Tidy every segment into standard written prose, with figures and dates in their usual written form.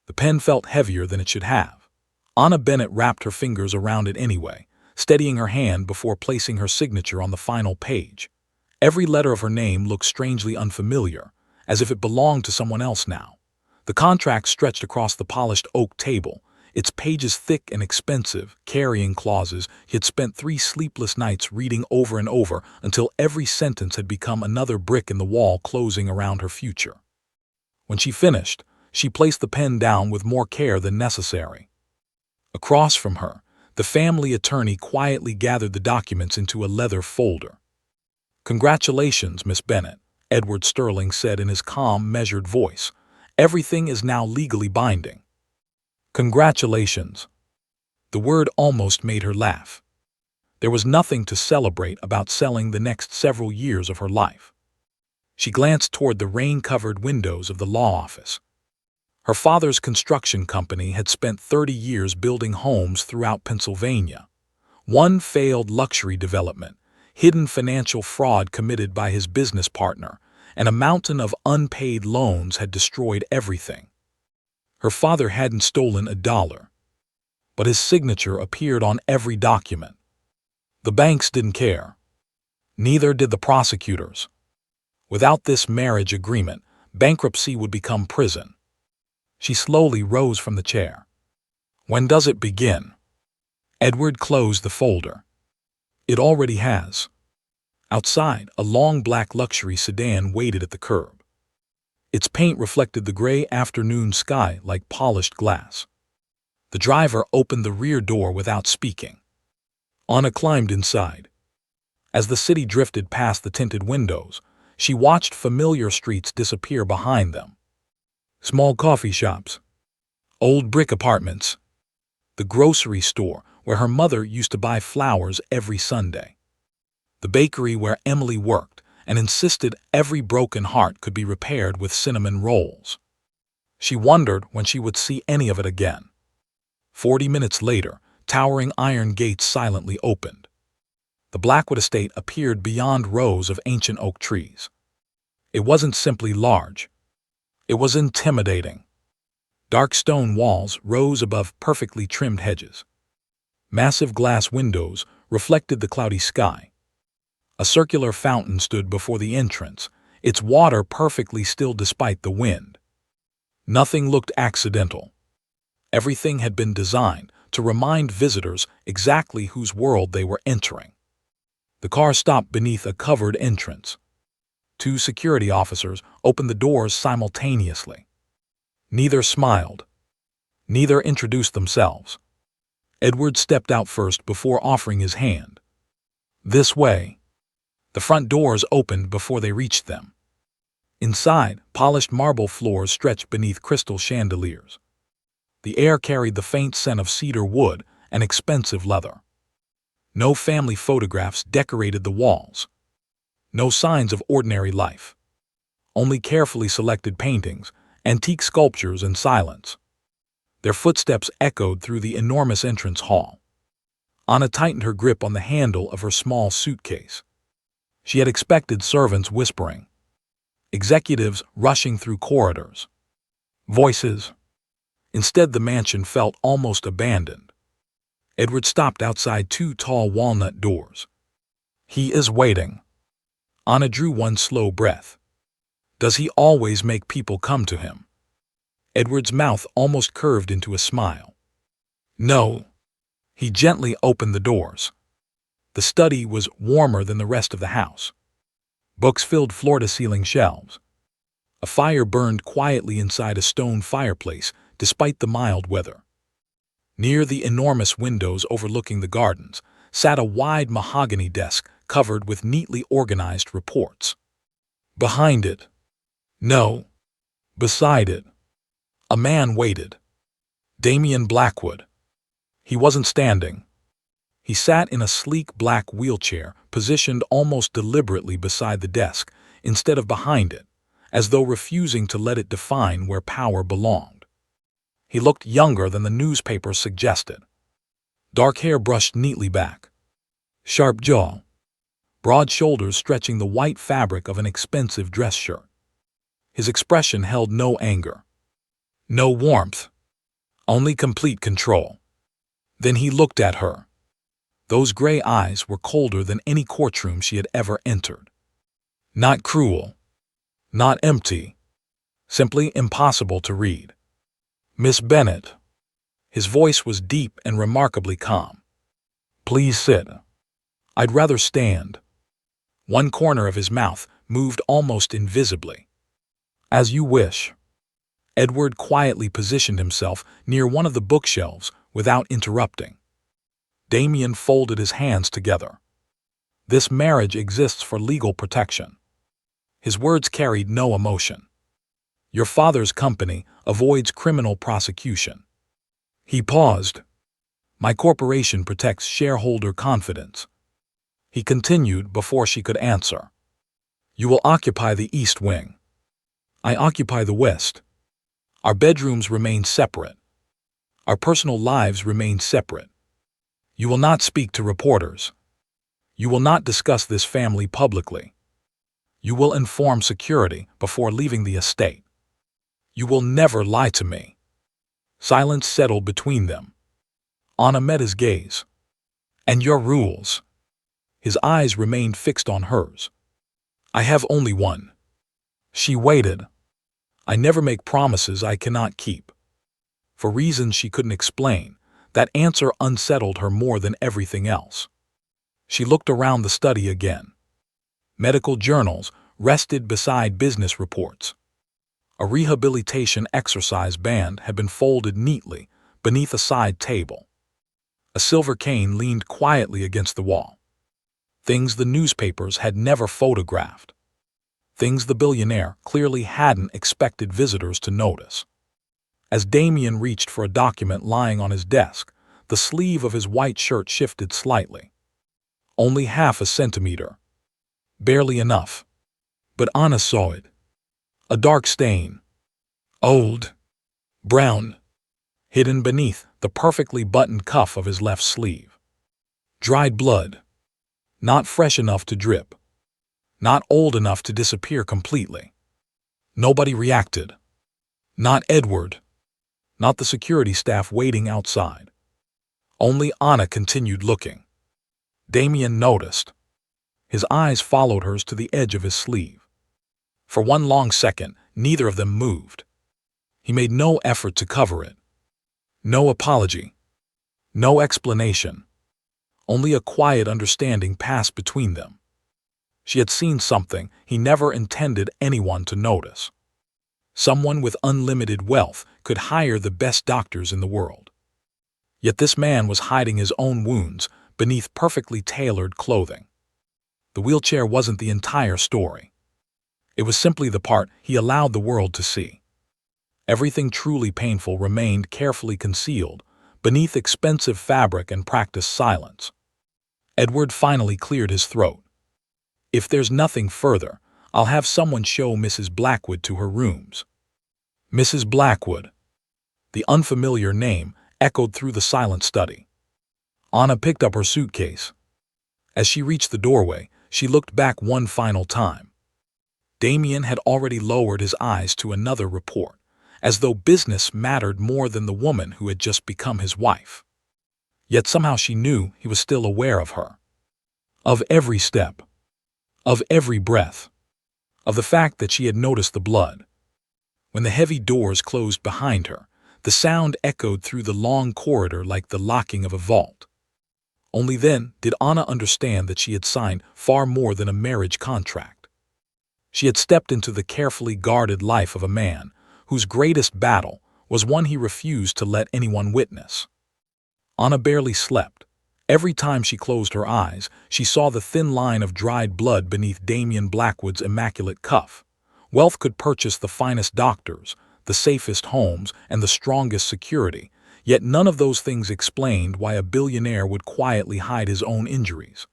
The pen felt heavier than it should have. Anna Bennett wrapped her fingers around it anyway, steadying her hand before placing her signature on the final page. Every letter of her name looked strangely unfamiliar, as if it belonged to someone else now. The contract stretched across the polished oak table, its pages thick and expensive, carrying clauses he had spent 3 sleepless nights reading over and over until every sentence had become another brick in the wall closing around her future. When she finished, she placed the pen down with more care than necessary. Across from her, the family attorney quietly gathered the documents into a leather folder. "Congratulations, Miss Bennett," Edward Sterling said in his calm, measured voice. "Everything is now legally binding." Congratulations. The word almost made her laugh. There was nothing to celebrate about selling the next several years of her life. She glanced toward the rain-covered windows of the law office. Her father's construction company had spent 30 years building homes throughout Pennsylvania. One failed luxury development, hidden financial fraud committed by his business partner, and a mountain of unpaid loans had destroyed everything. Her father hadn't stolen a dollar, but his signature appeared on every document. The banks didn't care. Neither did the prosecutors. Without this marriage agreement, bankruptcy would become prison. She slowly rose from the chair. "When does it begin?" Edward closed the folder. "It already has." Outside, a long black luxury sedan waited at the curb. Its paint reflected the gray afternoon sky like polished glass. The driver opened the rear door without speaking. Anna climbed inside. As the city drifted past the tinted windows, she watched familiar streets disappear behind them. Small coffee shops, old brick apartments, the grocery store where her mother used to buy flowers every Sunday, the bakery where Emily worked and insisted every broken heart could be repaired with cinnamon rolls. She wondered when she would see any of it again. 40 minutes later, towering iron gates silently opened. The Blackwood estate appeared beyond rows of ancient oak trees. It wasn't simply large. It was intimidating. Dark stone walls rose above perfectly trimmed hedges. Massive glass windows reflected the cloudy sky. A circular fountain stood before the entrance, its water perfectly still despite the wind. Nothing looked accidental. Everything had been designed to remind visitors exactly whose world they were entering. The car stopped beneath a covered entrance. 2 security officers opened the doors simultaneously. Neither smiled. Neither introduced themselves. Edward stepped out first before offering his hand. "This way." The front doors opened before they reached them. Inside, polished marble floors stretched beneath crystal chandeliers. The air carried the faint scent of cedar wood and expensive leather. No family photographs decorated the walls. No signs of ordinary life. Only carefully selected paintings, antique sculptures, and silence. Their footsteps echoed through the enormous entrance hall. Anna tightened her grip on the handle of her small suitcase. She had expected servants whispering, executives rushing through corridors, voices. Instead, the mansion felt almost abandoned. Edward stopped outside 2 tall walnut doors. "He is waiting." Anna drew one slow breath. "Does he always make people come to him?" Edward's mouth almost curved into a smile. "No." He gently opened the doors. The study was warmer than the rest of the house. Books filled floor-to-ceiling shelves. A fire burned quietly inside a stone fireplace, despite the mild weather. Near the enormous windows overlooking the gardens sat a wide mahogany desk covered with neatly organized reports. Behind it, no, beside it, a man waited. Damien Blackwood. He wasn't standing. He sat in a sleek black wheelchair positioned almost deliberately beside the desk instead of behind it, as though refusing to let it define where power belonged. He looked younger than the newspaper suggested. Dark hair brushed neatly back. Sharp jaw. Broad shoulders stretching the white fabric of an expensive dress shirt. His expression held no anger. No warmth. Only complete control. Then he looked at her. Those gray eyes were colder than any courtroom she had ever entered. Not cruel. Not empty. Simply impossible to read. Miss Bennett. His voice was deep and remarkably calm. Please sit. I'd rather stand. One corner of his mouth moved almost invisibly. As you wish. Edward quietly positioned himself near one of the bookshelves without interrupting. Damien folded his hands together. This marriage exists for legal protection. His words carried no emotion. Your father's company avoids criminal prosecution. He paused. My corporation protects shareholder confidence. He continued before she could answer. You will occupy the east wing. I occupy the west. Our bedrooms remain separate. Our personal lives remain separate. You will not speak to reporters. You will not discuss this family publicly. You will inform security before leaving the estate. You will never lie to me. Silence settled between them. Anna met his gaze. And your rules? His eyes remained fixed on hers. I have only one. She waited. I never make promises I cannot keep. For reasons she couldn't explain, that answer unsettled her more than everything else. She looked around the study again. Medical journals rested beside business reports. A rehabilitation exercise band had been folded neatly beneath a side table. A silver cane leaned quietly against the wall. Things the newspapers had never photographed. Things the Billionaire clearly hadn't expected visitors to notice. As Damien reached for a document lying on his desk, the sleeve of his white shirt shifted slightly. Only half a centimeter. Barely enough. But Anna saw it. A dark stain. Old. Brown. Hidden beneath the perfectly buttoned cuff of his left sleeve. Dried blood. Not fresh enough to drip. Not old enough to disappear completely. Nobody reacted. Not Edward. Not the security staff waiting outside. Only Anna continued looking. Damien noticed. His eyes followed hers to the edge of his sleeve. For one long second, neither of them moved. He made no effort to cover it. No apology. No explanation. Only a quiet understanding passed between them. She had seen something he never intended anyone to notice. Someone with unlimited wealth could hire the best doctors in the world. Yet this man was hiding his own wounds beneath perfectly tailored clothing. The wheelchair wasn't the entire story. It was simply the part he allowed the world to see. Everything truly painful remained carefully concealed beneath expensive fabric and practiced silence. Edward finally cleared his throat. If there's nothing further, I'll have someone show Mrs. Blackwood to her rooms. Mrs. Blackwood. The unfamiliar name echoed through the silent study. Anna picked up her suitcase. As she reached the doorway, she looked back one final time. Damien had already lowered his eyes to another report, as though business mattered more than the woman who had just become his wife. Yet somehow she knew he was still aware of her. Of every step. Of every breath. Of the fact that she had noticed the blood. When the heavy doors closed behind her, the sound echoed through the long corridor like the locking of a vault. Only then did Anna understand that she had signed far more than a marriage contract. She had stepped into the carefully guarded life of a man whose greatest battle was one he refused to let anyone witness. Anna barely slept. Every time she closed her eyes, she saw the thin line of dried blood beneath Damien Blackwood's immaculate cuff. Wealth could purchase the finest doctors, the safest homes, and the strongest security, yet none of those things explained why a billionaire would quietly hide his own injuries.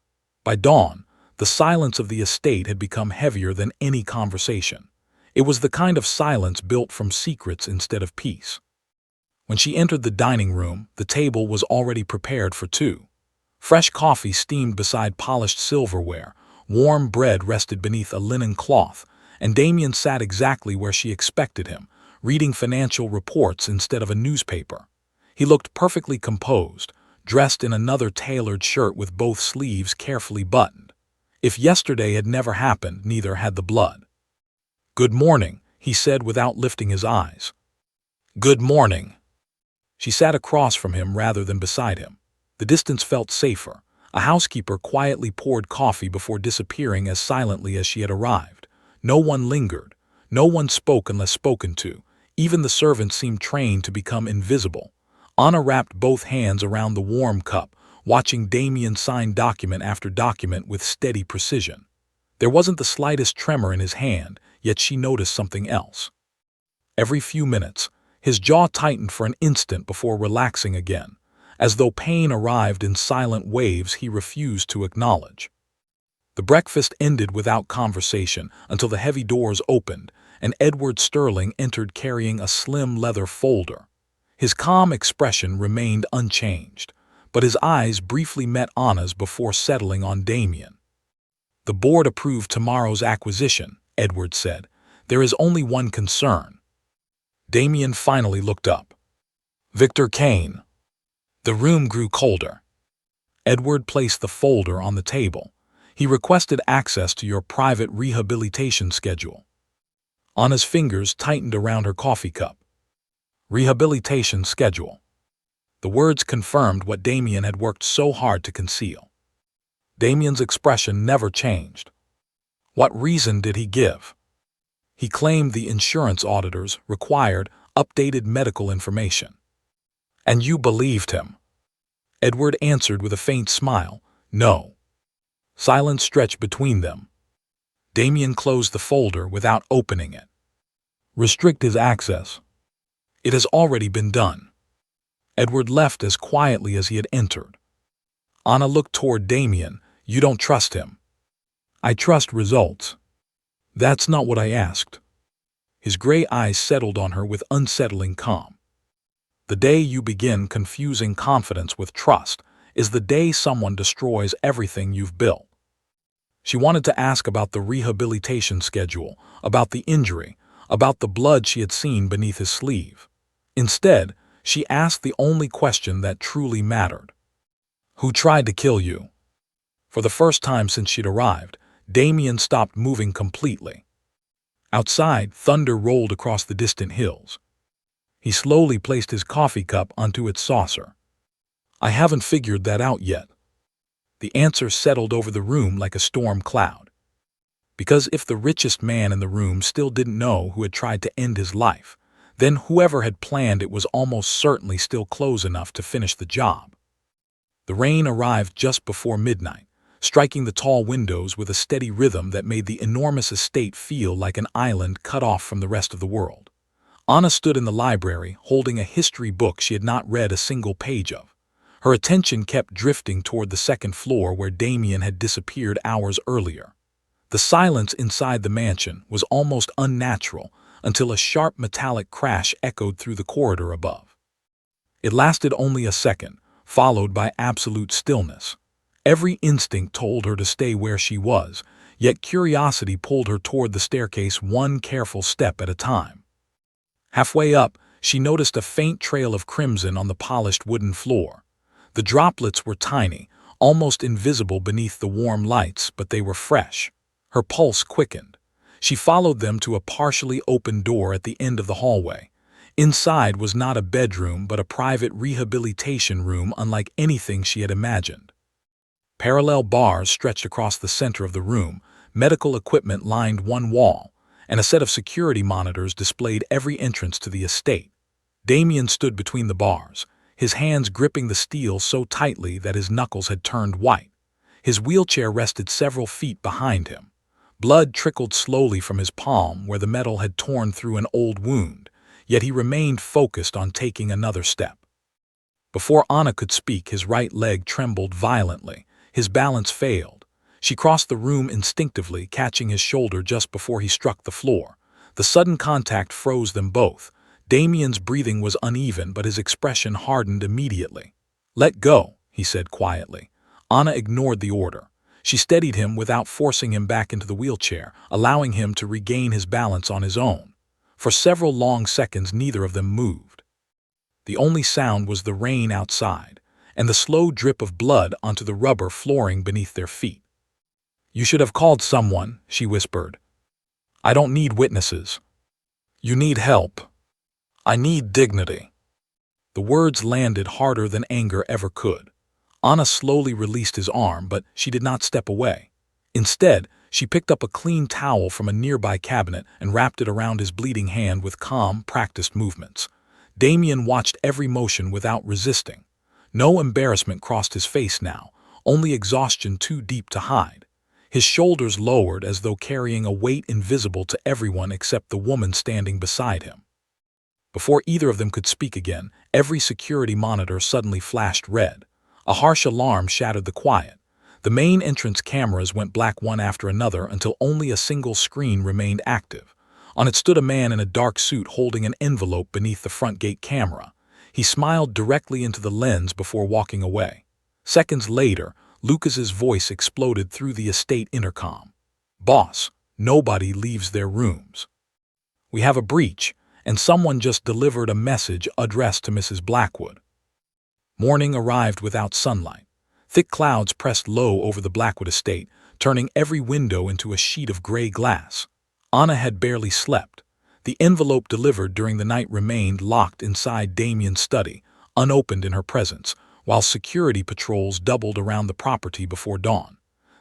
By dawn, the silence of the estate had become heavier than any conversation. It was the kind of silence built from secrets instead of peace. When she entered the dining room, the table was already prepared for two. Fresh coffee steamed beside polished silverware, warm bread rested beneath a linen cloth, and Damien sat exactly where she expected him, reading financial reports instead of a newspaper. He looked perfectly composed, dressed in another tailored shirt with both sleeves carefully buttoned. If yesterday had never happened, neither had the blood. "Good morning," he said without lifting his eyes. "Good morning." She sat across from him rather than beside him. The distance felt safer. A housekeeper quietly poured coffee before disappearing as silently as she had arrived. No one lingered. No one spoke unless spoken to. Even the servants seemed trained to become invisible. Anna wrapped both hands around the warm cup, watching Damien sign document after document with steady precision. There wasn't the slightest tremor in his hand, yet she noticed something else. Every few minutes, his jaw tightened for an instant before relaxing again, as though pain arrived in silent waves he refused to acknowledge. The breakfast ended without conversation until the heavy doors opened, and Edward Sterling entered carrying a slim leather folder. His calm expression remained unchanged, but his eyes briefly met Anna's before settling on Damien. "The board approved tomorrow's acquisition," Edward said. "There is only one concern." Damien finally looked up. "Victor Kane." The room grew colder. Edward placed the folder on the table. "He requested access to your private rehabilitation schedule." Anna's fingers tightened around her coffee cup. Rehabilitation schedule. The words confirmed what Damien had worked so hard to conceal. Damien's expression never changed. What reason did he give? He claimed the insurance auditors required updated medical information. "And you believed him?" Edward answered with a faint smile, "No." Silence stretched between them. Damien closed the folder without opening it. "Restrict his access." "It has already been done." Edward left as quietly as he had entered. Anna looked toward Damien. "You don't trust him." "I trust results." "That's not what I asked." His gray eyes settled on her with unsettling calm. "The day you begin confusing confidence with trust is the day someone destroys everything you've built." She wanted to ask about the rehabilitation schedule, about the injury, about the blood she had seen beneath his sleeve. Instead, she asked the only question that truly mattered. "Who tried to kill you?" For the first time since she'd arrived, Damien stopped moving completely. Outside, thunder rolled across the distant hills. He slowly placed his coffee cup onto its saucer. "I haven't figured that out yet." The answer settled over the room like a storm cloud. Because if the richest man in the room still didn't know who had tried to end his life, then whoever had planned it was almost certainly still close enough to finish the job. The rain arrived just before midnight, striking the tall windows with a steady rhythm that made the enormous estate feel like an island cut off from the rest of the world. Anna stood in the library, holding a history book she had not read a single page of. Her attention kept drifting toward the second floor where Damien had disappeared hours earlier. The silence inside the mansion was almost unnatural until a sharp metallic crash echoed through the corridor above. It lasted only a second, followed by absolute stillness. Every instinct told her to stay where she was, yet curiosity pulled her toward the staircase one careful step at a time. Halfway up, she noticed a faint trail of crimson on the polished wooden floor. The droplets were tiny, almost invisible beneath the warm lights, but they were fresh. Her pulse quickened. She followed them to a partially open door at the end of the hallway. Inside was not a bedroom but a private rehabilitation room unlike anything she had imagined. Parallel bars stretched across the center of the room, medical equipment lined one wall, and a set of security monitors displayed every entrance to the estate. Damien stood between the bars, his hands gripping the steel so tightly that his knuckles had turned white. His wheelchair rested several feet behind him. Blood trickled slowly from his palm where the metal had torn through an old wound, yet he remained focused on taking another step. Before Anna could speak, his right leg trembled violently. His balance failed. She crossed the room instinctively, catching his shoulder just before he struck the floor. The sudden contact froze them both. Damien's breathing was uneven, but his expression hardened immediately. "Let go," he said quietly. Anna ignored the order. She steadied him without forcing him back into the wheelchair, allowing him to regain his balance on his own. For several long seconds, neither of them moved. The only sound was the rain outside, and the slow drip of blood onto the rubber flooring beneath their feet. "You should have called someone," she whispered. "I don't need witnesses." "You need help. I need dignity." The words landed harder than anger ever could. Anna slowly released his arm, but she did not step away. Instead, she picked up a clean towel from a nearby cabinet and wrapped it around his bleeding hand with calm, practiced movements. Damien watched every motion without resisting. No embarrassment crossed his face now, only exhaustion too deep to hide. His shoulders lowered as though carrying a weight invisible to everyone except the woman standing beside him. Before either of them could speak again, every security monitor suddenly flashed red. A harsh alarm shattered the quiet. The main entrance cameras went black one after another until only a single screen remained active. On it stood a man in a dark suit holding an envelope beneath the front gate camera. He smiled directly into the lens before walking away. Seconds later, Lucas's voice exploded through the estate intercom. "Boss, nobody leaves their rooms. We have a breach, and someone just delivered a message addressed to Mrs. Blackwood." Morning arrived without sunlight. Thick clouds pressed low over the Blackwood estate, turning every window into a sheet of gray glass. Anna had barely slept. The envelope delivered during the night remained locked inside Damien's study, unopened in her presence, while security patrols doubled around the property before dawn.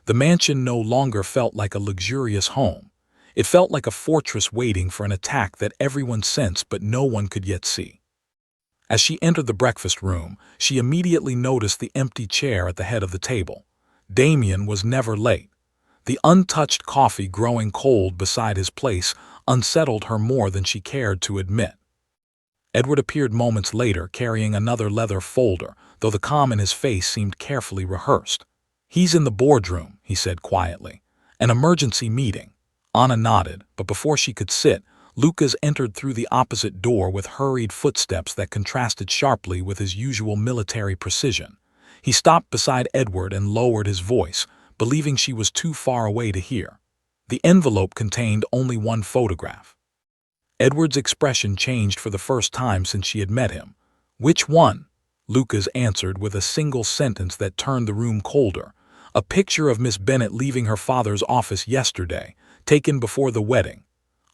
The mansion no longer felt like a luxurious home. It felt like a fortress waiting for an attack that everyone sensed but no one could yet see. As she entered the breakfast room, she immediately noticed the empty chair at the head of the table. Damien was never late. The untouched coffee growing cold beside his place unsettled her more than she cared to admit. Edward appeared moments later carrying another leather folder, though the calm in his face seemed carefully rehearsed. "He's in the boardroom," he said quietly. "An emergency meeting." Anna nodded, but before she could sit, Lucas entered through the opposite door with hurried footsteps that contrasted sharply with his usual military precision. He stopped beside Edward and lowered his voice, believing she was too far away to hear. The envelope contained only one photograph. Edward's expression changed for the first time since she had met him. "Which one?" Lucas answered with a single sentence that turned the room colder. "A picture of Miss Bennett leaving her father's office yesterday, taken before the wedding."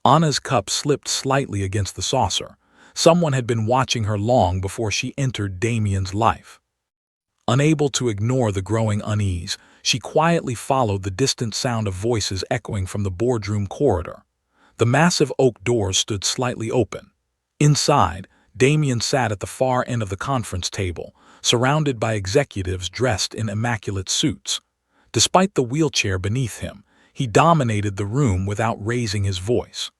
Anna's cup slipped slightly against the saucer. Someone had been watching her long before she entered Damien's life. Unable to ignore the growing unease, she quietly followed the distant sound of voices echoing from the boardroom corridor. The massive oak doors stood slightly open. Inside, Damien sat at the far end of the conference table, surrounded by executives dressed in immaculate suits. Despite the wheelchair beneath him, he dominated the room without raising his voice.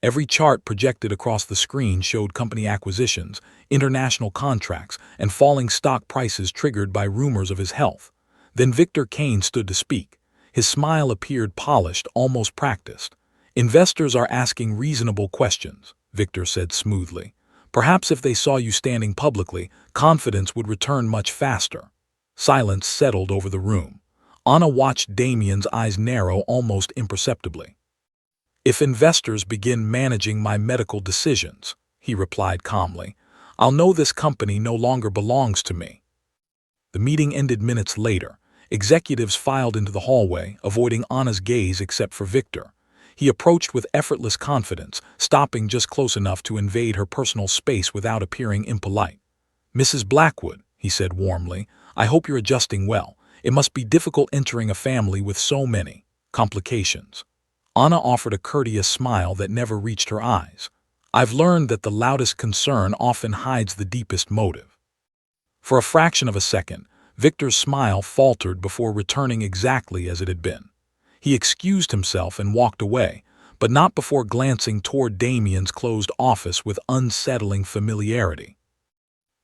Every chart projected across the screen showed company acquisitions, international contracts, and falling stock prices triggered by rumors of his health. Then Victor Kane stood to speak. His smile appeared polished, almost practiced. "Investors are asking reasonable questions," Victor said smoothly. "Perhaps if they saw you standing publicly, confidence would return much faster." Silence settled over the room. Anna watched Damien's eyes narrow almost imperceptibly. "If investors begin managing my medical decisions," he replied calmly, "I'll know this company no longer belongs to me." The meeting ended minutes later. Executives filed into the hallway, avoiding Anna's gaze except for Victor. He approached with effortless confidence, stopping just close enough to invade her personal space without appearing impolite. "Mrs. Blackwood," he said warmly, "I hope you're adjusting well. It must be difficult entering a family with so many complications." Anna offered a courteous smile that never reached her eyes. "I've learned that the loudest concern often hides the deepest motive." For a fraction of a second, Victor's smile faltered before returning exactly as it had been. He excused himself and walked away, but not before glancing toward Damien's closed office with unsettling familiarity.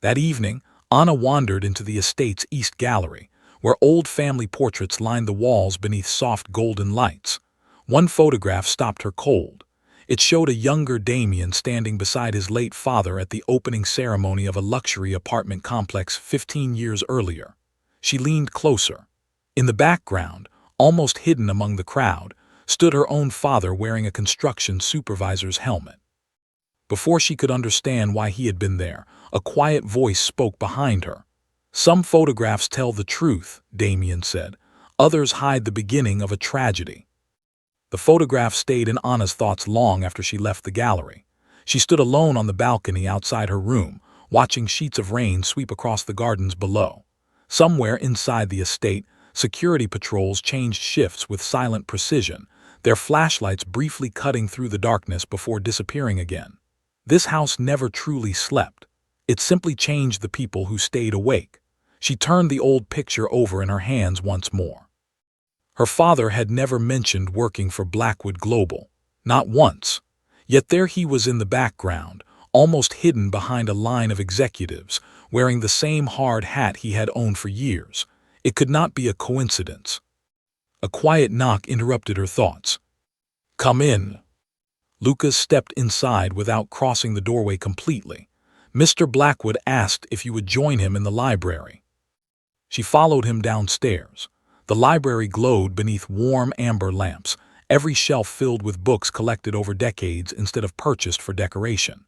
That evening, Anna wandered into the estate's East Gallery, where old family portraits lined the walls beneath soft golden lights. One photograph stopped her cold. It showed a younger Damien standing beside his late father at the opening ceremony of a luxury apartment complex 15 years earlier. She leaned closer. In the background, almost hidden among the crowd, stood her own father wearing a construction supervisor's helmet. Before she could understand why he had been there, A quiet voice spoke behind her. "Some photographs tell the truth," Damien said. "Others hide the beginning of a tragedy." The photograph stayed in Anna's thoughts long after she left the gallery. She stood alone on the balcony outside her room, watching sheets of rain sweep across the gardens below. Somewhere inside the estate, security patrols changed shifts with silent precision, their flashlights briefly cutting through the darkness before disappearing again. This house never truly slept. It simply changed the people who stayed awake. She turned the old picture over in her hands once more. Her father had never mentioned working for Blackwood Global. Not once. Yet there he was in the background, almost hidden behind a line of executives, wearing the same hard hat he had owned for years. It could not be a coincidence. A quiet knock interrupted her thoughts. "Come in." Lucas stepped inside without crossing the doorway completely. "Mr. Blackwood asked if you would join him in the library." She followed him downstairs. The library glowed beneath warm amber lamps, every shelf filled with books collected over decades instead of purchased for decoration.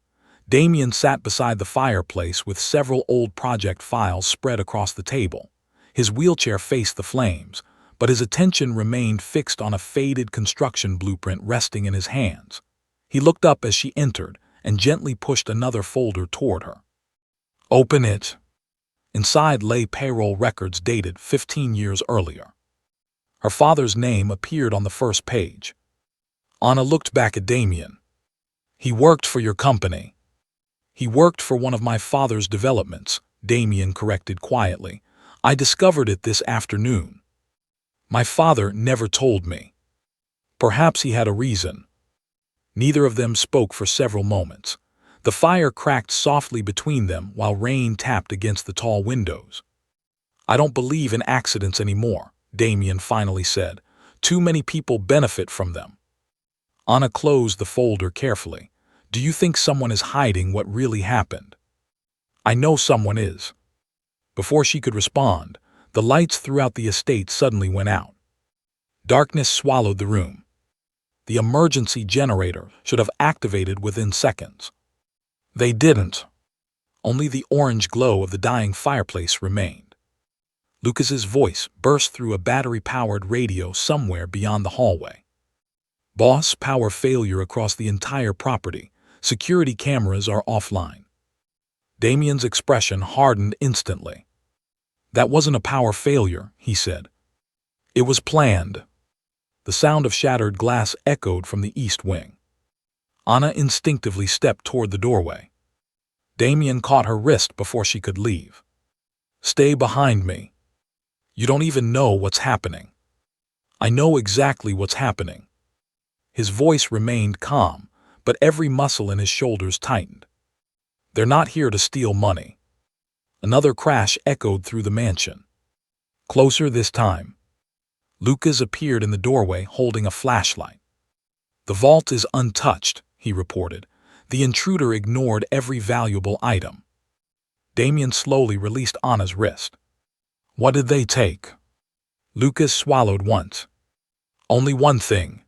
Damien sat beside the fireplace with several old project files spread across the table. His wheelchair faced the flames, but his attention remained fixed on a faded construction blueprint resting in his hands. He looked up as she entered and gently pushed another folder toward her. "Open it." Inside lay payroll records dated 15 years earlier. Her father's name appeared on the first page. Anna looked back at Damien. "He worked for your company." "He worked for one of my father's developments," Damien corrected quietly. "I discovered it this afternoon. My father never told me." Perhaps he had a reason. Neither of them spoke for several moments. The fire cracked softly between them while rain tapped against the tall windows. "I don't believe in accidents anymore," Damien finally said. "Too many people benefit from them." Anna closed the folder carefully. "Do you think someone is hiding what really happened?" "I know someone is." Before she could respond, the lights throughout the estate suddenly went out. Darkness swallowed the room. The emergency generator should have activated within seconds. They didn't. Only the orange glow of the dying fireplace remained. Lucas's voice burst through a battery-powered radio somewhere beyond the hallway. "Boss, power failure across the entire property. Security cameras are offline." Damien's expression hardened instantly. "That wasn't a power failure," he said. "It was planned." The sound of shattered glass echoed from the east wing. Anna instinctively stepped toward the doorway. Damien caught her wrist before she could leave. "Stay behind me. You don't even know what's happening." "I know exactly what's happening." His voice remained calm, but every muscle in his shoulders tightened. "They're not here to steal money." Another crash echoed through the mansion. Closer this time. Lucas appeared in the doorway holding a flashlight. "The vault is untouched," he reported. "The intruder ignored every valuable item." Damien slowly released Anna's wrist. "What did they take?" Lucas swallowed once. "Only one thing."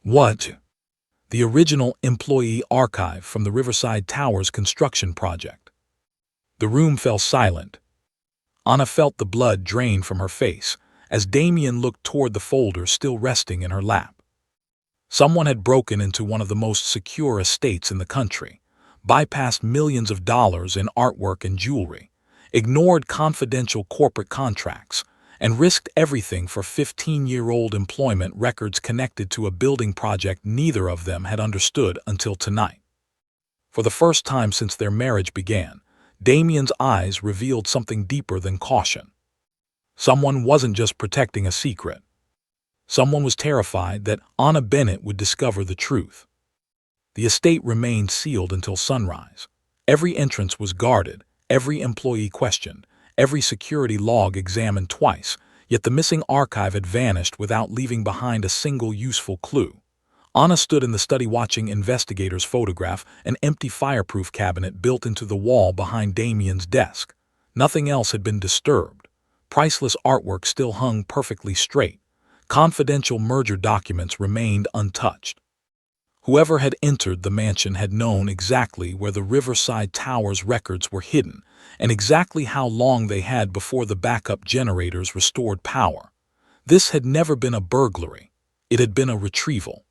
"What?" "The original employee archive from the Riverside Towers construction project." The room fell silent. Anna felt the blood drain from her face as Damien looked toward the folder still resting in her lap. Someone had broken into one of the most secure estates in the country, bypassed millions of dollars in artwork and jewelry, ignored confidential corporate contracts, and risked everything for 15-year-old employment records connected to a building project neither of them had understood until tonight. For the first time since their marriage began, Damien's eyes revealed something deeper than caution. Someone wasn't just protecting a secret. Someone was terrified that Anna Bennett would discover the truth. The estate remained sealed until sunrise. Every entrance was guarded, every employee questioned, every security log examined twice, yet the missing archive had vanished without leaving behind a single useful clue. Anna stood in the study watching investigators photograph an empty fireproof cabinet built into the wall behind Damien's desk. Nothing else had been disturbed. Priceless artwork still hung perfectly straight. Confidential merger documents remained untouched. Whoever had entered the mansion had known exactly where the Riverside Tower's records were hidden and exactly how long they had before the backup generators restored power. This had never been a burglary. It had been a retrieval.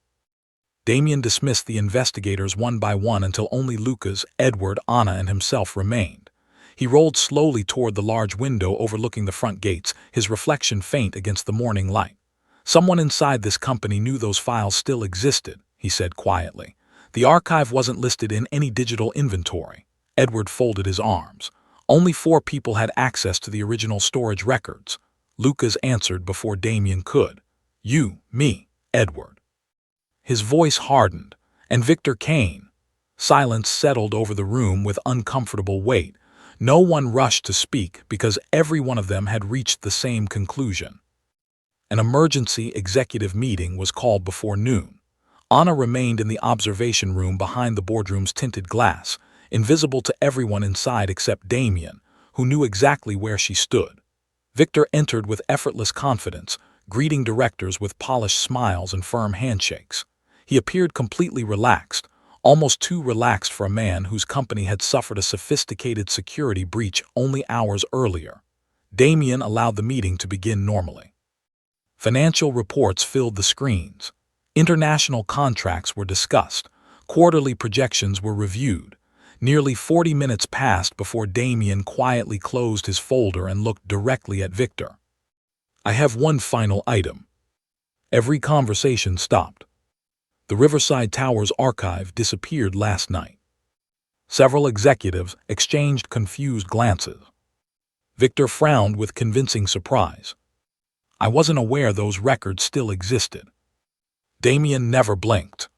Damien dismissed the investigators one by one until only Lucas, Edward, Anna, and himself remained. He rolled slowly toward the large window overlooking the front gates, his reflection faint against the morning light. Someone inside this company knew those files still existed, he said quietly. The archive wasn't listed in any digital inventory. Edward folded his arms. Only 4 people had access to the original storage records. Lucas answered before Damien could. You, me, Edward. His voice hardened. And Victor Kane. Silence settled over the room with uncomfortable weight. No one rushed to speak because every one of them had reached the same conclusion. An emergency executive meeting was called before noon. Anna remained in the observation room behind the boardroom's tinted glass, invisible to everyone inside except Damien, who knew exactly where she stood. Victor entered with effortless confidence, greeting directors with polished smiles and firm handshakes. He appeared completely relaxed, almost too relaxed for a man whose company had suffered a sophisticated security breach only hours earlier. Damien allowed the meeting to begin normally. Financial reports filled the screens. International contracts were discussed. Quarterly projections were reviewed. Nearly 40 minutes passed before Damien quietly closed his folder and looked directly at Victor. I have one final item. Every conversation stopped. The Riverside Tower's archive disappeared last night. Several executives exchanged confused glances. Victor frowned with convincing surprise. I wasn't aware those records still existed. Damien never blinked.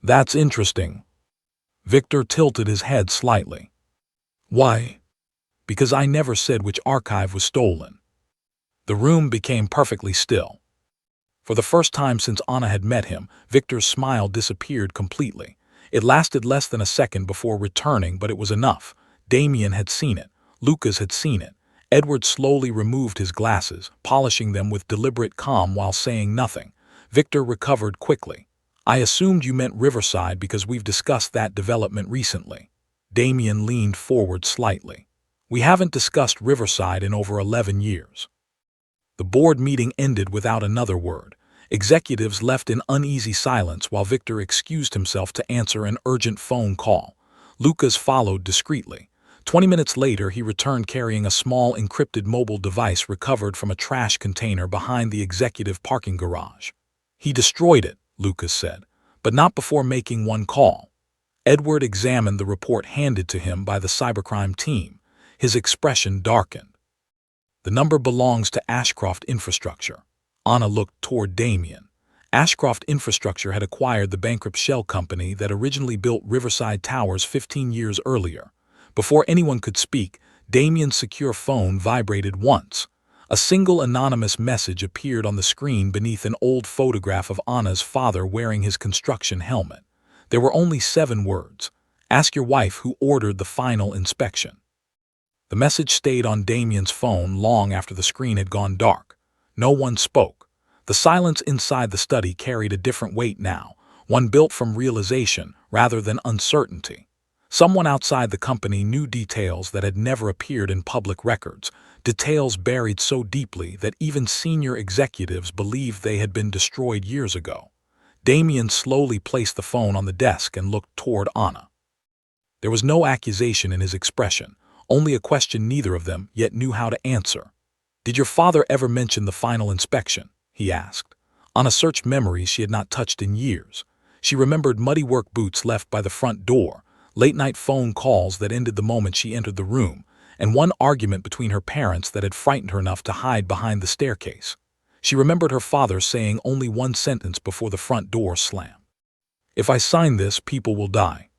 That's interesting. Victor tilted his head slightly. Why? Because I never said which archive was stolen. The room became perfectly still. For the first time since Anna had met him, Victor's smile disappeared completely. It lasted less than a second before returning, but it was enough. Damien had seen it. Lucas had seen it. Edward slowly removed his glasses, polishing them with deliberate calm while saying nothing. Victor recovered quickly. I assumed you meant Riverside because we've discussed that development recently. Damien leaned forward slightly. We haven't discussed Riverside in over 11 years. The board meeting ended without another word. Executives left in uneasy silence while Victor excused himself to answer an urgent phone call. Lucas followed discreetly. 20 minutes later, he returned carrying a small encrypted mobile device recovered from a trash container behind the executive parking garage. He destroyed it, Lucas said, but not before making one call. Edward examined the report handed to him by the cybercrime team. His expression darkened. The number belongs to Ashcroft Infrastructure. Anna looked toward Damien. Ashcroft Infrastructure had acquired the bankrupt shell company that originally built Riverside Towers 15 years earlier. Before anyone could speak, Damien's secure phone vibrated once. A single anonymous message appeared on the screen beneath an old photograph of Anna's father wearing his construction helmet. There were only 7 words. Ask your wife who ordered the final inspection. The message stayed on Damien's phone long after the screen had gone dark. No one spoke. The silence inside the study carried a different weight now, one built from realization rather than uncertainty. Someone outside the company knew details that had never appeared in public records, details buried so deeply that even senior executives believed they had been destroyed years ago. Damien slowly placed the phone on the desk and looked toward Anna. There was no accusation in his expression, only a question neither of them yet knew how to answer. Did your father ever mention the final inspection? He asked. Anna searched memories she had not touched in years. She remembered muddy work boots left by the front door, late-night phone calls that ended the moment she entered the room, and one argument between her parents that had frightened her enough to hide behind the staircase. She remembered her father saying only one sentence before the front door slammed. If I sign this, people will die.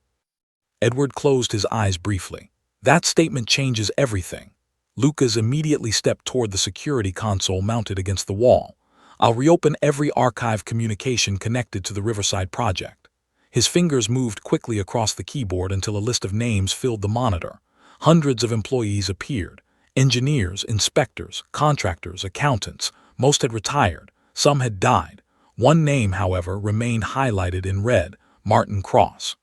Edward closed his eyes briefly. That statement changes everything. Lucas immediately stepped toward the security console mounted against the wall. I'll reopen every archive communication connected to the Riverside project. His fingers moved quickly across the keyboard until a list of names filled the monitor. Hundreds of employees appeared. Engineers, inspectors, contractors, accountants. Most had retired. Some had died. One name, however, remained highlighted in red. Martin Cross.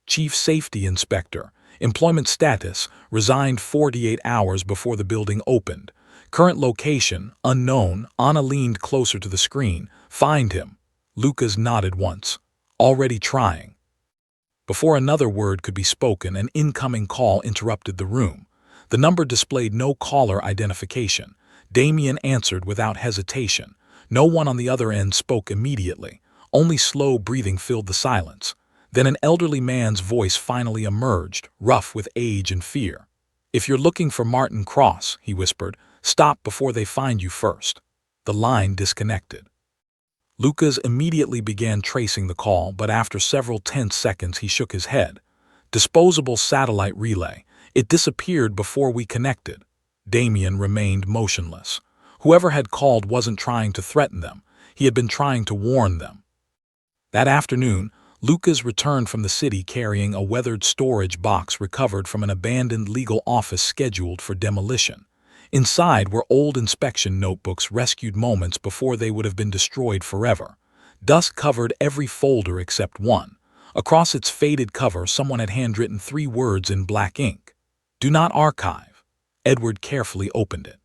Chief Safety Inspector. Employment status, resigned 48 hours before the building opened. Current location, unknown. Anna leaned closer to the screen. Find him. Lucas nodded once. Already trying. Before another word could be spoken, an incoming call interrupted the room. The number displayed no caller identification. Damien answered without hesitation. No one on the other end spoke immediately. Only slow breathing filled the silence. Then an elderly man's voice finally emerged, rough with age and fear. "If you're looking for Martin Cross," he whispered, "stop before they find you first." The line disconnected. Lucas immediately began tracing the call, but after several tense seconds he shook his head. "Disposable satellite relay. It disappeared before we connected." Damien remained motionless. Whoever had called wasn't trying to threaten them. He had been trying to warn them. That afternoon, Lucas returned from the city carrying a weathered storage box recovered from an abandoned legal office scheduled for demolition. Inside were old inspection notebooks rescued moments before they would have been destroyed forever. Dust covered every folder except one. Across its faded cover, someone had handwritten 3 words in black ink. "Do not archive." Edward carefully opened it.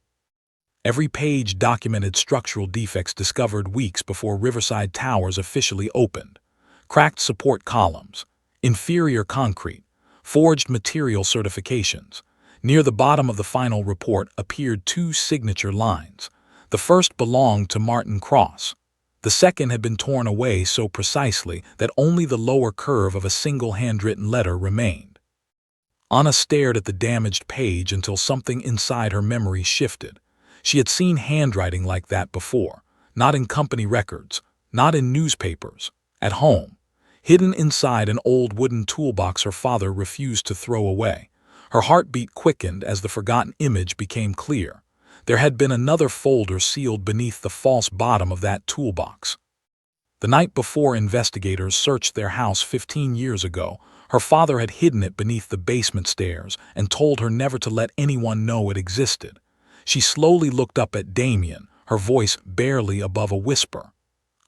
Every page documented structural defects discovered weeks before Riverside Towers officially opened. Cracked support columns, inferior concrete, forged material certifications. Near the bottom of the final report appeared 2 signature lines. The first belonged to Martin Cross. The second had been torn away so precisely that only the lower curve of a single handwritten letter remained. Anna stared at the damaged page until something inside her memory shifted. She had seen handwriting like that before, not in company records, not in newspapers, at home. Hidden inside an old wooden toolbox her father refused to throw away. Her heartbeat quickened as the forgotten image became clear. There had been another folder sealed beneath the false bottom of that toolbox. The night before investigators searched their house 15 years ago, her father had hidden it beneath the basement stairs and told her never to let anyone know it existed. She slowly looked up at Damien, her voice barely above a whisper.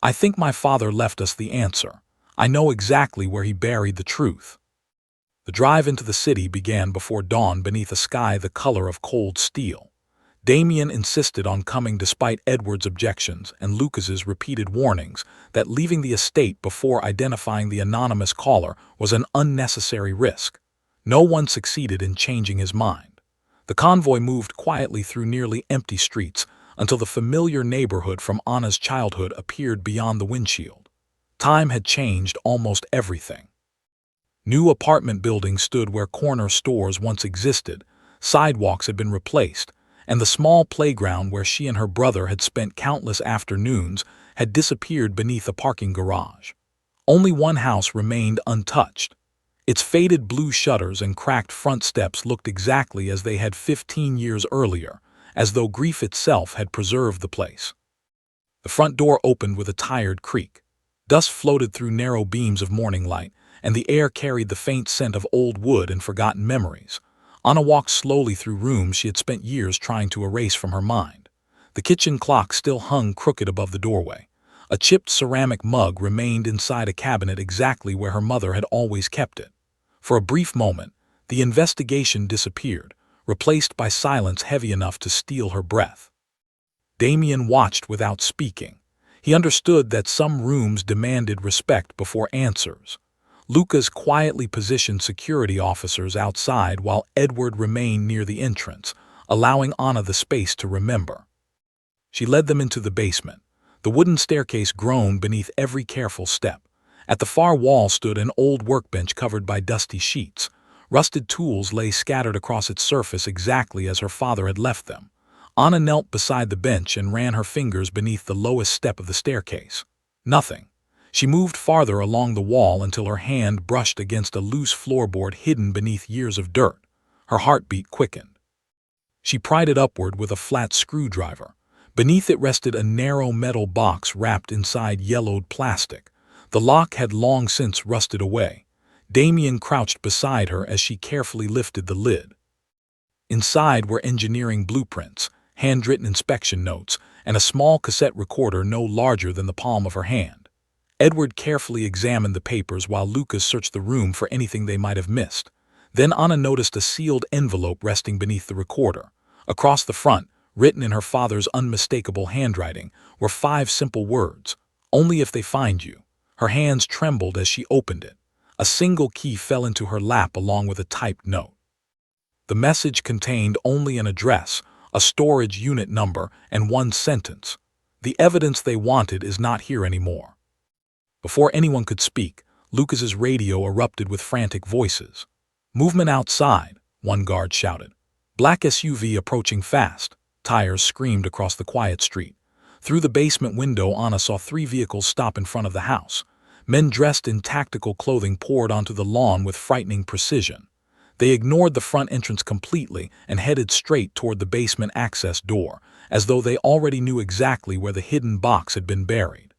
"I think my father left us the answer. I know exactly where he buried the truth." The drive into the city began before dawn beneath a sky the color of cold steel. Damien insisted on coming despite Edward's objections and Lucas's repeated warnings that leaving the estate before identifying the anonymous caller was an unnecessary risk. No one succeeded in changing his mind. The convoy moved quietly through nearly empty streets until the familiar neighborhood from Anna's childhood appeared beyond the windshield. Time had changed almost everything. New apartment buildings stood where corner stores once existed, sidewalks had been replaced, and the small playground where she and her brother had spent countless afternoons had disappeared beneath a parking garage. Only one house remained untouched. Its faded blue shutters and cracked front steps looked exactly as they had 15 years earlier, as though grief itself had preserved the place. The front door opened with a tired creak. Dust floated through narrow beams of morning light, and the air carried the faint scent of old wood and forgotten memories. Anna walked slowly through rooms she had spent years trying to erase from her mind. The kitchen clock still hung crooked above the doorway. A chipped ceramic mug remained inside a cabinet exactly where her mother had always kept it. For a brief moment, the investigation disappeared, replaced by silence heavy enough to steal her breath. Damien watched without speaking. He understood that some rooms demanded respect before answers. Lucas quietly positioned security officers outside while Edward remained near the entrance, allowing Anna the space to remember. She led them into the basement. The wooden staircase groaned beneath every careful step. At the far wall stood an old workbench covered by dusty sheets. Rusted tools lay scattered across its surface exactly as her father had left them. Anna knelt beside the bench and ran her fingers beneath the lowest step of the staircase. Nothing. She moved farther along the wall until her hand brushed against a loose floorboard hidden beneath years of dirt. Her heartbeat quickened. She pried it upward with a flat screwdriver. Beneath it rested a narrow metal box wrapped inside yellowed plastic. The lock had long since rusted away. Damien crouched beside her as she carefully lifted the lid. Inside were engineering blueprints, handwritten inspection notes, and a small cassette recorder no larger than the palm of her hand. Edward carefully examined the papers while Lucas searched the room for anything they might have missed. Then Anna noticed a sealed envelope resting beneath the recorder. Across the front, written in her father's unmistakable handwriting, were 5 simple words: "Only if they find you." Her hands trembled as she opened it. A single key fell into her lap along with a typed note. The message contained only an address, a storage unit number, and one sentence: "The evidence they wanted is not here anymore." Before anyone could speak, Lucas's radio erupted with frantic voices. "Movement outside," one guard shouted. "Black SUV approaching fast," tires screamed across the quiet street. Through the basement window, Anna saw 3 vehicles stop in front of the house. Men dressed in tactical clothing poured onto the lawn with frightening precision. They ignored the front entrance completely and headed straight toward the basement access door, as though they already knew exactly where the hidden box had been buried.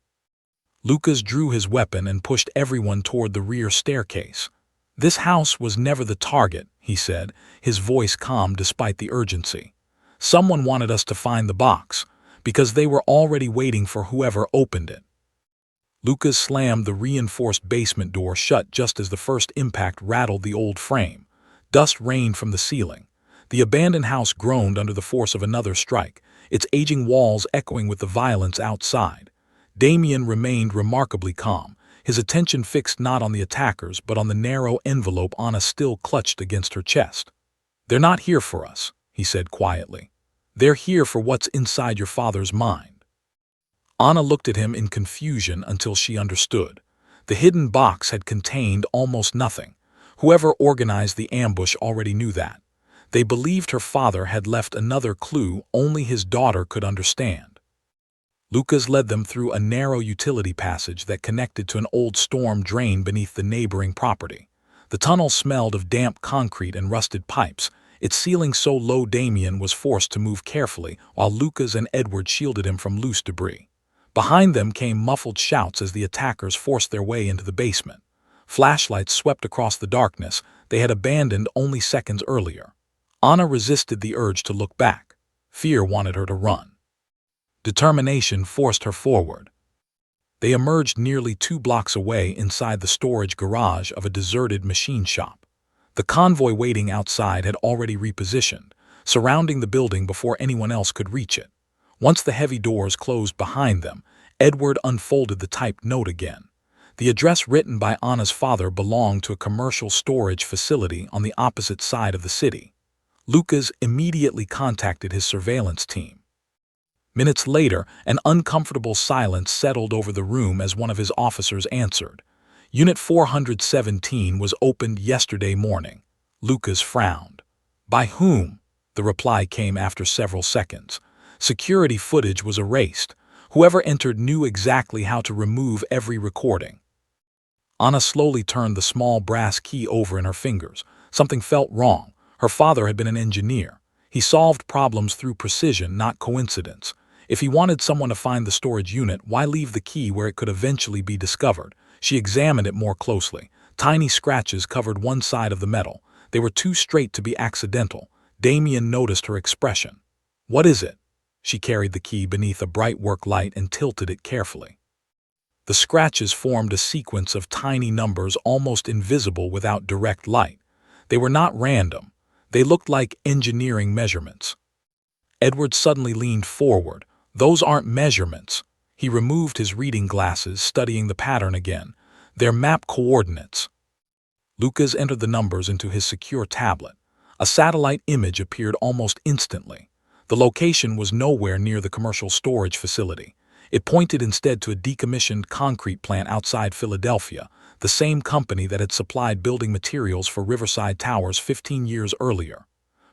Lucas drew his weapon and pushed everyone toward the rear staircase. "This house was never the target," he said, his voice calm despite the urgency. "Someone wanted us to find the box, because they were already waiting for whoever opened it." Lucas slammed the reinforced basement door shut just as the first impact rattled the old frame. Dust rained from the ceiling. The abandoned house groaned under the force of another strike, its aging walls echoing with the violence outside. Damien remained remarkably calm, his attention fixed not on the attackers but on the narrow envelope Anna still clutched against her chest. "They're not here for us," he said quietly. "They're here for what's inside your father's mind." Anna looked at him in confusion until she understood. The hidden box had contained almost nothing. Whoever organized the ambush already knew that. They believed her father had left another clue only his daughter could understand. Lucas led them through a narrow utility passage that connected to an old storm drain beneath the neighboring property. The tunnel smelled of damp concrete and rusted pipes, its ceiling so low Damien was forced to move carefully while Lucas and Edward shielded him from loose debris. Behind them came muffled shouts as the attackers forced their way into the basement. Flashlights swept across the darkness they had abandoned only seconds earlier. Anna resisted the urge to look back. Fear wanted her to run. Determination forced her forward. They emerged nearly 2 blocks away inside the storage garage of a deserted machine shop. The convoy waiting outside had already repositioned, surrounding the building before anyone else could reach it. Once the heavy doors closed behind them, Edward unfolded the typed note again. The address written by Anna's father belonged to a commercial storage facility on the opposite side of the city. Lucas immediately contacted his surveillance team. Minutes later, an uncomfortable silence settled over the room as one of his officers answered. "Unit 417 was opened yesterday morning." Lucas frowned. "By whom?" The reply came after several seconds. "Security footage was erased. Whoever entered knew exactly how to remove every recording." Anna slowly turned the small brass key over in her fingers. Something felt wrong. Her father had been an engineer. He solved problems through precision, not coincidence. If he wanted someone to find the storage unit, why leave the key where it could eventually be discovered? She examined it more closely. Tiny scratches covered one side of the metal. They were too straight to be accidental. Damien noticed her expression. "What is it?" She carried the key beneath a bright work light and tilted it carefully. The scratches formed a sequence of tiny numbers almost invisible without direct light. They were not random. They looked like engineering measurements. Edward suddenly leaned forward. "Those aren't measurements." He removed his reading glasses, studying the pattern again. "They're map coordinates." Lucas entered the numbers into his secure tablet. A satellite image appeared almost instantly. The location was nowhere near the commercial storage facility. It pointed instead to a decommissioned concrete plant outside Philadelphia, the same company that had supplied building materials for Riverside Towers 15 years earlier.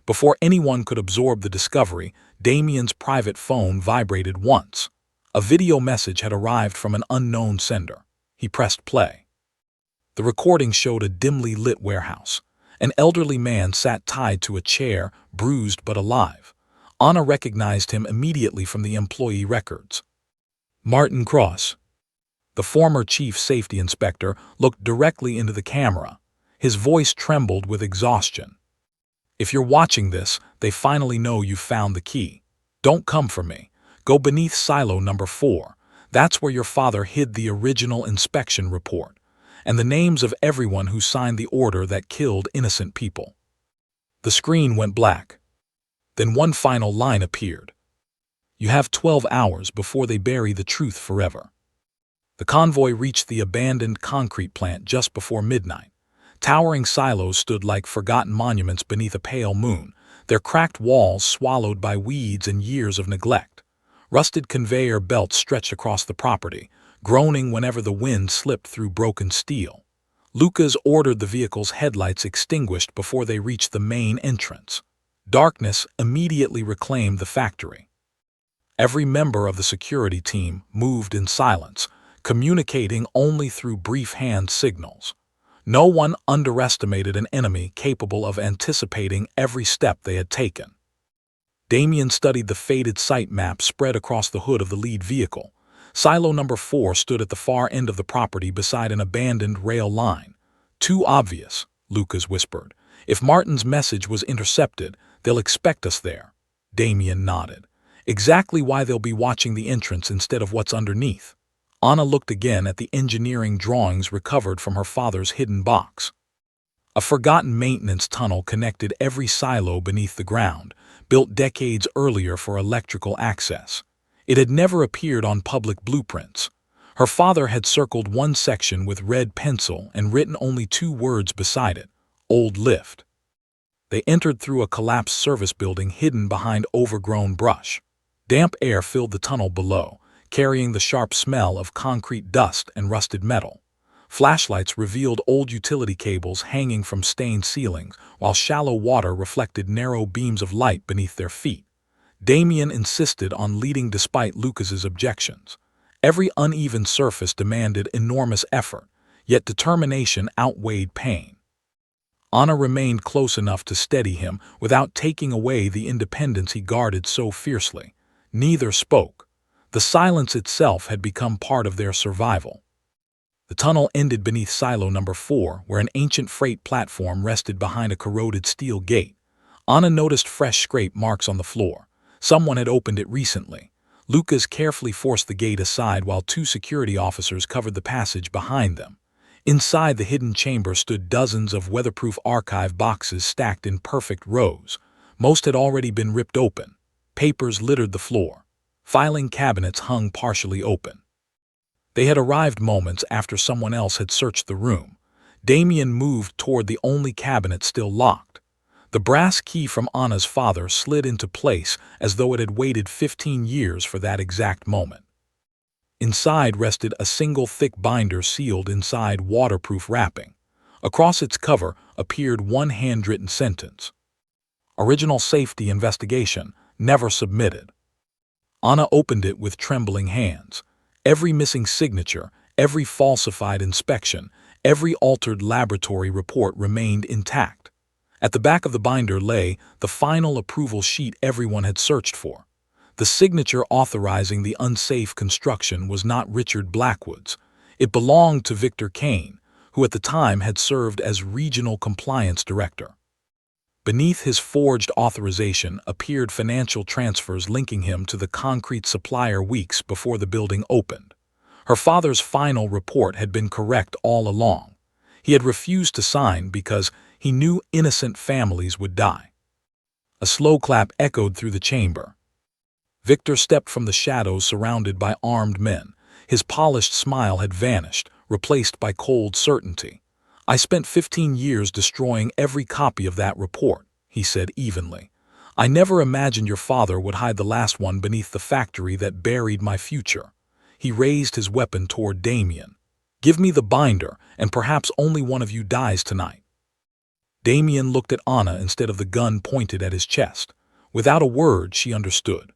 Before anyone could absorb the discovery, Damien's private phone vibrated once. A video message had arrived from an unknown sender. He pressed play. The recording showed a dimly lit warehouse. An elderly man sat tied to a chair, bruised but alive. Anna recognized him immediately from the employee records. Martin Cross. The former chief safety inspector looked directly into the camera. His voice trembled with exhaustion. "If you're watching this, they finally know you've found the key. Don't come for me. Go beneath silo number 4. That's where your father hid the original inspection report, and the names of everyone who signed the order that killed innocent people. The screen went black. Then one final line appeared. You have 12 hours before they bury the truth forever. The convoy reached the abandoned concrete plant just before midnight. Towering silos stood like forgotten monuments beneath a pale moon, their cracked walls swallowed by weeds and years of neglect. Rusted conveyor belts stretched across the property, groaning whenever the wind slipped through broken steel. Lucas ordered the vehicle's headlights extinguished before they reached the main entrance. Darkness immediately reclaimed the factory. Every member of the security team moved in silence, communicating only through brief hand signals. No one underestimated an enemy capable of anticipating every step they had taken. Damien studied the faded site map spread across the hood of the lead vehicle. Silo number 4 stood at the far end of the property beside an abandoned rail line. Too obvious, Lucas whispered. If Martin's message was intercepted, they'll expect us there. Damien nodded. Exactly why they'll be watching the entrance instead of what's underneath. Anna looked again at the engineering drawings recovered from her father's hidden box. A forgotten maintenance tunnel connected every silo beneath the ground, built decades earlier for electrical access. It had never appeared on public blueprints. Her father had circled one section with red pencil and written only 2 words beside it: Old Lift. They entered through a collapsed service building hidden behind overgrown brush. Damp air filled the tunnel below, carrying the sharp smell of concrete dust and rusted metal. Flashlights revealed old utility cables hanging from stained ceilings, while shallow water reflected narrow beams of light beneath their feet. Damien insisted on leading despite Lucas's objections. Every uneven surface demanded enormous effort, yet determination outweighed pain. Anna remained close enough to steady him without taking away the independence he guarded so fiercely. Neither spoke. The silence itself had become part of their survival. The tunnel ended beneath silo number 4, where an ancient freight platform rested behind a corroded steel gate. Anna noticed fresh scrape marks on the floor. Someone had opened it recently. Lucas carefully forced the gate aside while 2 security officers covered the passage behind them. Inside the hidden chamber stood dozens of weatherproof archive boxes stacked in perfect rows. Most had already been ripped open. Papers littered the floor. Filing cabinets hung partially open. They had arrived moments after someone else had searched the room. Damien moved toward the only cabinet still locked. The brass key from Anna's father slid into place as though it had waited 15 years for that exact moment. Inside rested a single thick binder sealed inside waterproof wrapping. Across its cover appeared one handwritten sentence: Original safety investigation, never submitted. Anna opened it with trembling hands. Every missing signature, every falsified inspection, every altered laboratory report remained intact. At the back of the binder lay the final approval sheet everyone had searched for. The signature authorizing the unsafe construction was not Richard Blackwood's. It belonged to Victor Kane, who at the time had served as Regional Compliance Director. Beneath his forged authorization appeared financial transfers linking him to the concrete supplier weeks before the building opened. Her father's final report had been correct all along. He had refused to sign because he knew innocent families would die. A slow clap echoed through the chamber. Victor stepped from the shadows surrounded by armed men. His polished smile had vanished, replaced by cold certainty. I spent 15 years destroying every copy of that report, he said evenly. I never imagined your father would hide the last one beneath the factory that buried my future. He raised his weapon toward Damien. Give me the binder, and perhaps only one of you dies tonight. Damien looked at Anna instead of the gun pointed at his chest. Without a word, she understood.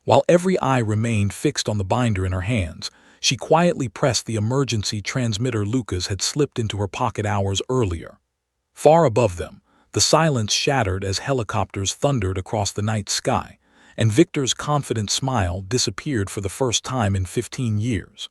While every eye remained fixed on the binder in her hands, she quietly pressed the emergency transmitter Lucas had slipped into her pocket hours earlier. Far above them, the silence shattered as helicopters thundered across the night sky, and Victor's confident smile disappeared for the first time in 15 years.